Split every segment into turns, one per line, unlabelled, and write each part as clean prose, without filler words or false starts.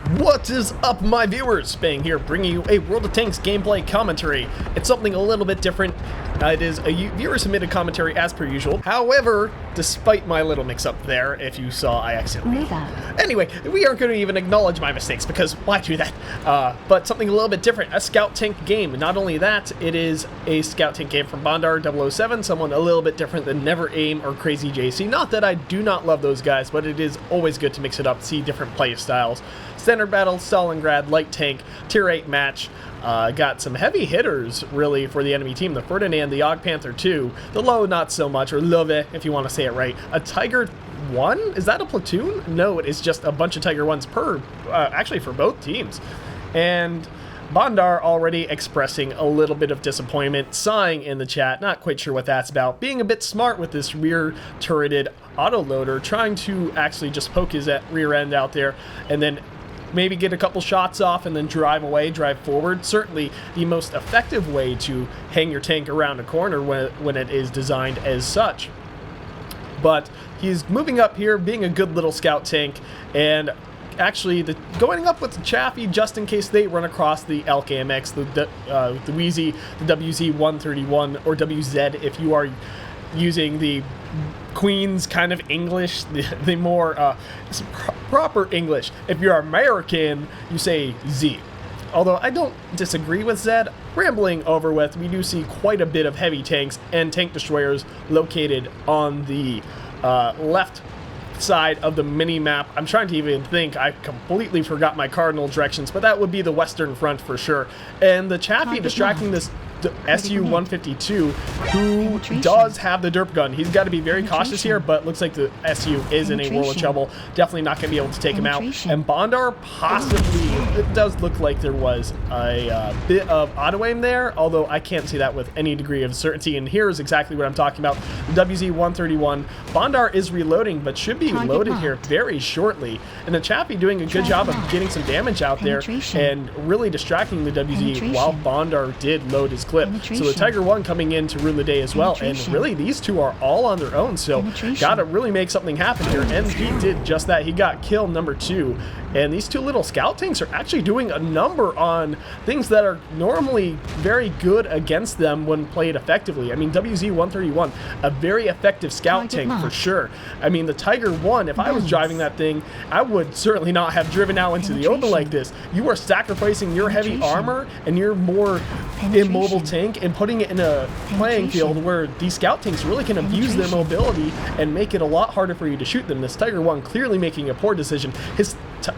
What is up, my viewers? Spang here, bringing you a World of Tanks gameplay commentary. It's something a little bit different. It is a viewer-submitted commentary as per usual. However, despite my little mix-up there, if you saw, I accidentally... Anyway, we aren't going to even acknowledge my mistakes, because why do that? But something a little bit different, a scout tank game. Not only that, it is a scout tank game from Bondar 007, someone a little bit different than Never Aim or Crazy JC. Not that I do not love those guys, but it is always good to mix it up, see different play styles. Standard battle, Stalingrad, light tank, tier 8 match. Got some heavy hitters, really, for the enemy team. The Ferdinand, the Og Panther 2, the Low not so much, or Love, if you want to say it right. A Tiger 1? Is that a platoon? No, it is just a bunch of Tiger 1s per, actually for both teams. And Bondar already expressing a little bit of disappointment, sighing in the chat, not quite sure what that's about, being a bit smart with this rear turreted autoloader, trying to actually just poke his rear end out there, and then maybe get a couple shots off and then drive away, drive forward. Certainly the most effective way to hang your tank around a corner when it is designed as such. But he's moving up here, being a good little scout tank, and actually going up with the Chaffee just in case they run across the Elk AMX, the Wheezy, the WZ-131, or WZ if you are using the Queen's kind of English, the more proper English. If you're American, you say Z. Although I don't disagree with Z. Rambling over with, we do see quite a bit of heavy tanks and tank destroyers located on the left side of the mini-map. I'm trying to even think. I completely forgot my cardinal directions, but that would be the Western Front for sure. And the Chaffee distracting this SU-152, who does have the derp gun. He's got to be very cautious here, but looks like the SU is in a world of trouble. Definitely not going to be able to take him out. And Bondar possibly, it does look like there was a bit of auto-aim there, although I can't see that with any degree of certainty. And here is exactly what I'm talking about. The WZ-131. Bondar is reloading, but should be loaded here very shortly. And the Chaffee doing a good job of getting some damage out there and really distracting the WZ while Bondar did load his clip. So the Tiger 1 coming in to ruin the day as well, and really these two are all on their own, so gotta really make something happen here, and he did just that. He got kill number 2, and these two little scout tanks are actually doing a number on things that are normally very good against them when played effectively. I mean, WZ-131, a very effective scout tank for sure. I mean, the Tiger 1, if I was driving that thing, I would certainly not have driven out into the open like this. You are sacrificing your heavy armor and your more immobile tank and putting it in a playing field where these scout tanks really can abuse their mobility and make it a lot harder for you to shoot them. This Tiger 1 clearly making a poor decision.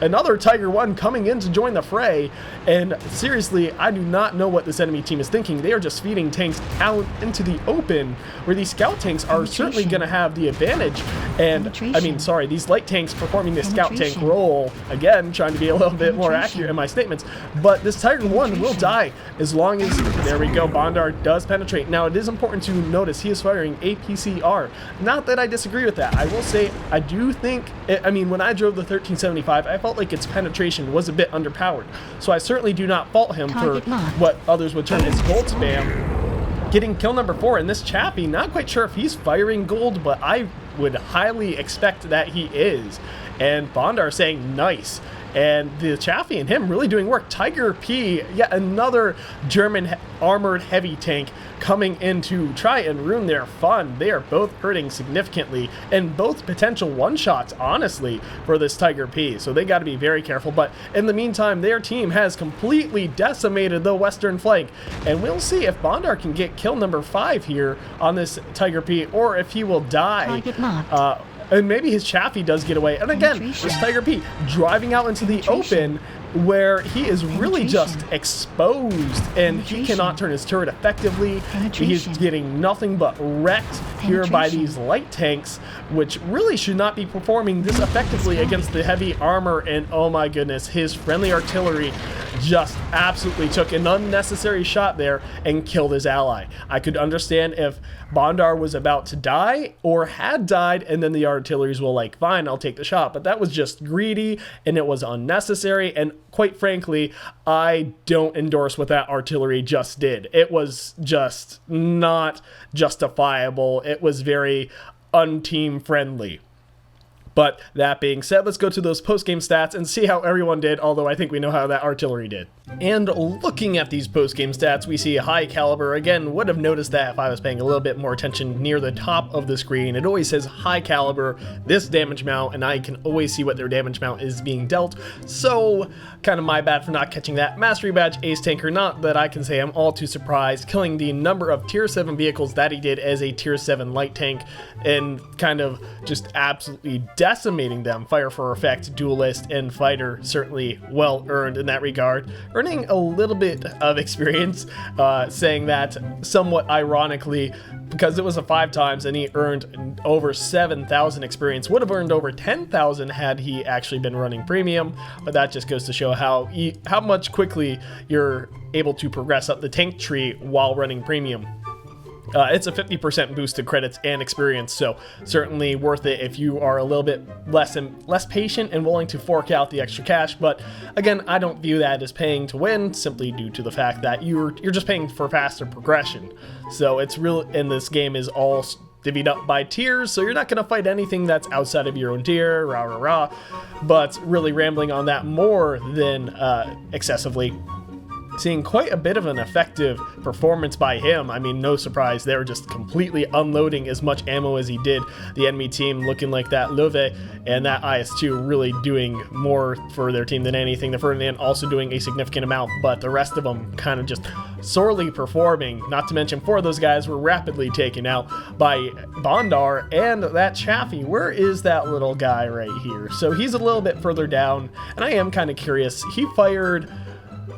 Another Tiger 1 coming in to join the fray, and seriously, I do not know what this enemy team is thinking. They are just feeding tanks out into the open, where these scout tanks are certainly going to have the advantage. And, I mean, sorry, these light tanks performing the scout tank role, again, trying to be a little bit more accurate in my statements, but this Tiger 1 will die as long as, there we go, Bondar does penetrate. Now, it is important to notice he is firing APCR. Not that I disagree with that. I will say, I do think, I mean, when I drove the 1375, I felt like its penetration was a bit underpowered. So I certainly do not fault him for what others would term as gold spam. Getting kill number 4, and this Chaffee, not quite sure if he's firing gold, but I would highly expect that he is. And Bondar saying nice. And the Chaffee and him really doing work. Tiger P, yet another German armored heavy tank coming in to try and ruin their fun. They are both hurting significantly, and both potential one-shots, honestly, for this Tiger P. So they got to be very careful. But in the meantime, their team has completely decimated the western flank. And we'll see if Bondar can get kill number 5 here on this Tiger P, or if he will die. And maybe his Chaffee does get away. And again, this Tiger P driving out into the open where he is really just exposed and he cannot turn his turret effectively. He is getting nothing but wrecked here by these light tanks, which really should not be performing this effectively against the heavy armor. And oh my goodness, his friendly artillery just absolutely took an unnecessary shot there and killed his ally. I could understand if Bondar was about to die or had died, and then the artilleries were like, fine, I'll take the shot. But that was just greedy, and it was unnecessary, and quite frankly, I don't endorse what that artillery just did. It was just not justifiable. It was very unteam friendly. But that being said, let's go to those post-game stats and see how everyone did, although I think we know how that artillery did. And looking at these post-game stats, we see high caliber. Again, would have noticed that if I was paying a little bit more attention near the top of the screen. It always says high caliber, this damage amount, and I can always see what their damage amount is being dealt. So, kind of my bad for not catching that. Mastery badge, ace tanker, not that I can say I'm all too surprised, killing the number of tier 7 vehicles that he did as a tier 7 light tank, and kind of just absolutely decimating them. Fire for effect, duelist, and fighter, certainly well earned in that regard. Earning a little bit of experience, saying that somewhat ironically, because it was a 5 times and he earned over 7,000 experience. Would have earned over 10,000 had he actually been running premium, but that just goes to show how much quickly you're able to progress up the tank tree while running premium. It's a 50% boost to credits and experience, so certainly worth it if you are a little bit less patient and willing to fork out the extra cash. But again, I don't view that as paying to win, simply due to the fact that you're just paying for faster progression. So it's real, and this game is all divvied up by tiers, so you're not going to fight anything that's outside of your own tier, rah rah rah. But really rambling on that more than excessively. Seeing quite a bit of an effective performance by him. I mean, no surprise, they were just completely unloading as much ammo as he did. The enemy team looking like that Love and that IS-2 really doing more for their team than anything. The Ferdinand also doing a significant amount, but the rest of them kind of just sorely performing. Not to mention 4 of those guys were rapidly taken out by Bondar and that Chaffee. Where is that little guy right here? So he's a little bit further down, and I am kind of curious. He fired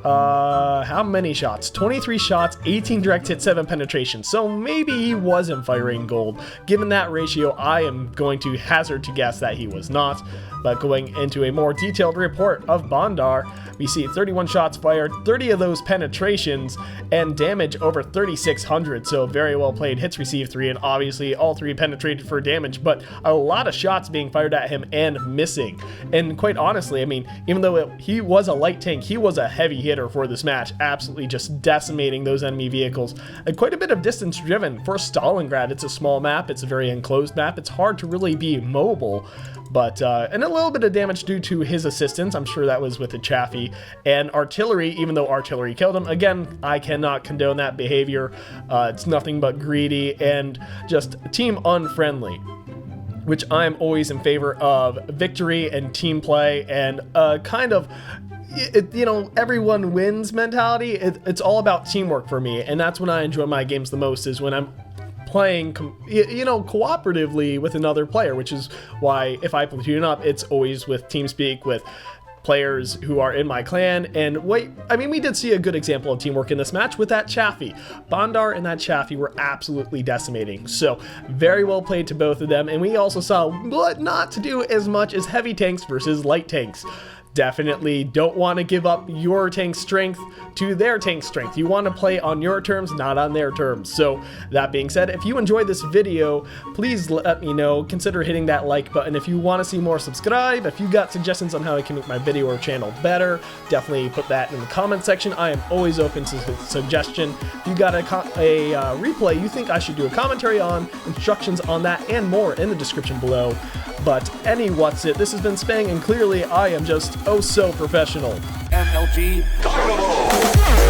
how many shots? 23 shots, 18 direct hit, 7 penetration. So maybe he wasn't firing gold. Given that ratio, I am going to hazard to guess that he was not. But going into a more detailed report of Bondar, we see 31 shots fired, 30 of those penetrations, and damage over 3,600. So very well played. Hits received 3, and obviously all 3 penetrated for damage, but a lot of shots being fired at him and missing. And quite honestly, I mean, even though he was a light tank, he was a heavy hitter for this match, absolutely just decimating those enemy vehicles. And quite a bit of distance driven for Stalingrad. It's a small map, it's a very enclosed map, it's hard to really be mobile. But, and a little bit of damage due to his assistance. I'm sure that was with the Chaffee. And artillery, even though artillery killed him, again, I cannot condone that behavior. It's nothing but greedy and just team unfriendly, which I'm always in favor of victory and team play and kind of, you know, everyone wins mentality. It's all about teamwork for me, and that's when I enjoy my games the most, is when I'm playing, you know, cooperatively with another player, which is why if I platoon up, it's always with TeamSpeak, with players who are in my clan. And I mean, we did see a good example of teamwork in this match with that Chaffee. Bondar and that Chaffee were absolutely decimating. So very well played to both of them. And we also saw what not to do as much as heavy tanks versus light tanks. Definitely don't want to give up your tank strength to their tank strength. You want to play on your terms, not on their terms. So that being said, if you enjoyed this video, please let me know. Consider hitting that like button. If you want to see more, subscribe. If you got suggestions on how I can make my video or channel better, definitely put that in the comment section. I am always open to suggestion. If you got a replay you think I should do a commentary on, instructions on that and more in the description below. But what's it? This has been Spang, and clearly I am just oh so professional.
MLG Dynamo.